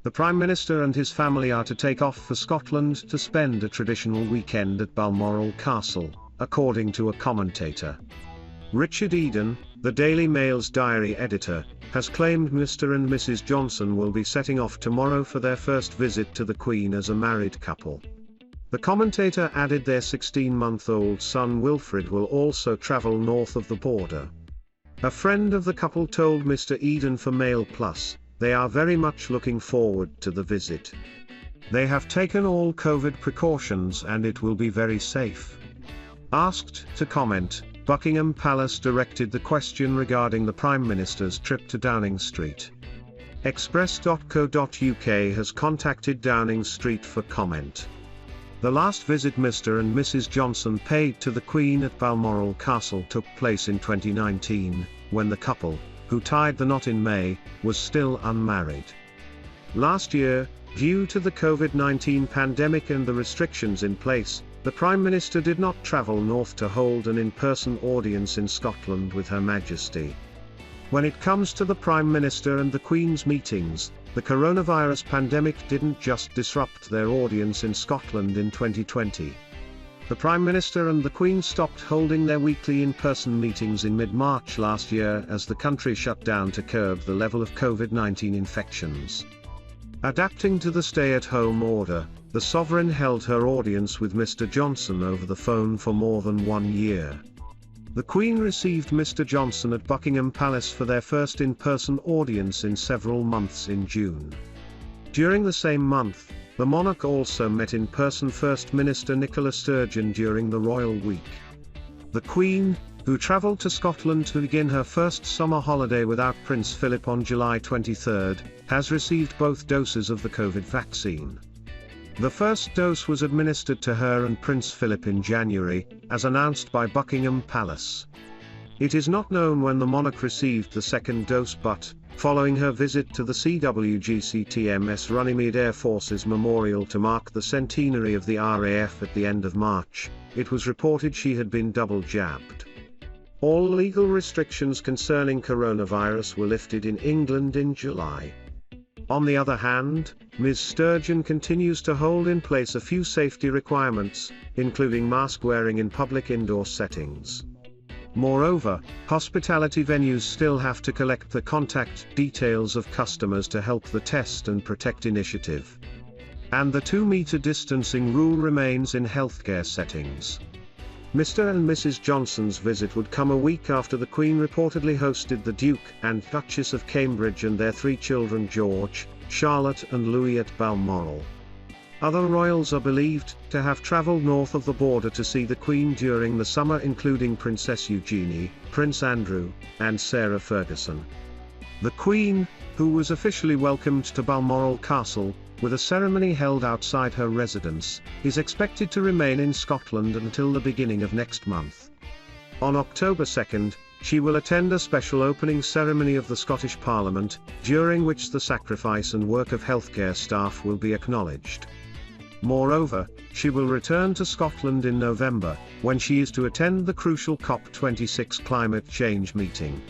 The Prime Minister and his family are to take off for Scotland to spend a traditional weekend at Balmoral Castle, according to a commentator. Richard Eden, the Daily Mail's diary editor, has claimed Mr. and Mrs. Johnson will be setting off tomorrow for their first visit to the Queen as a married couple. The commentator added their 16-month-old son Wilfred will also travel north of the border. A friend of the couple told Mr. Eden for Mail Plus, they are very much looking forward to the visit. They have taken all COVID precautions and it will be very safe. Asked to comment, Buckingham Palace directed the question regarding the Prime Minister's trip to Downing Street. Express.co.uk has contacted Downing Street for comment. The last visit Mr. and Mrs. Johnson paid to the Queen at Balmoral Castle took place in 2019, when the couple, who tied the knot in May, was still unmarried. Last year, due to the COVID-19 pandemic and the restrictions in place, the Prime Minister did not travel north to hold an in-person audience in Scotland with Her Majesty. When it comes to the Prime Minister and the Queen's meetings, the coronavirus pandemic didn't just disrupt their audience in Scotland in 2020. The Prime Minister and the Queen stopped holding their weekly in-person meetings in mid-March last year as the country shut down to curb the level of COVID-19 infections. Adapting to the stay-at-home order, the sovereign held her audience with Mr. Johnson over the phone for more than 1 year. The Queen received Mr. Johnson at Buckingham Palace for their first in-person audience in several months in June. During the same month, the monarch also met in person First Minister Nicola Sturgeon during the royal week. The Queen, who travelled to Scotland to begin her first summer holiday without Prince Philip on July 23, has received both doses of the COVID vaccine. The first dose was administered to her and Prince Philip in January, as announced by Buckingham Palace. It is not known when the monarch received the second dose but, following her visit to the CWGC TMS Runnymede Air Force's memorial to mark the centenary of the RAF at the end of March, it was reported she had been double jabbed. All legal restrictions concerning coronavirus were lifted in England in July. On the other hand, Ms. Sturgeon continues to hold in place a few safety requirements, including mask wearing in public indoor settings. Moreover, hospitality venues still have to collect the contact details of customers to help the test and protect initiative. And the 2-metre distancing rule remains in healthcare settings. Mr. and Mrs. Johnson's visit would come a week after the Queen reportedly hosted the Duke and Duchess of Cambridge and their 3 children George, Charlotte and Louis at Balmoral. Other royals are believed to have travelled north of the border to see the Queen during the summer, including Princess Eugenie, Prince Andrew, and Sarah Ferguson. The Queen, who was officially welcomed to Balmoral Castle, with a ceremony held outside her residence, is expected to remain in Scotland until the beginning of next month. On October 2, she will attend a special opening ceremony of the Scottish Parliament, during which the sacrifice and work of healthcare staff will be acknowledged. Moreover, she will return to Scotland in November, when she is to attend the crucial COP26 climate change meeting.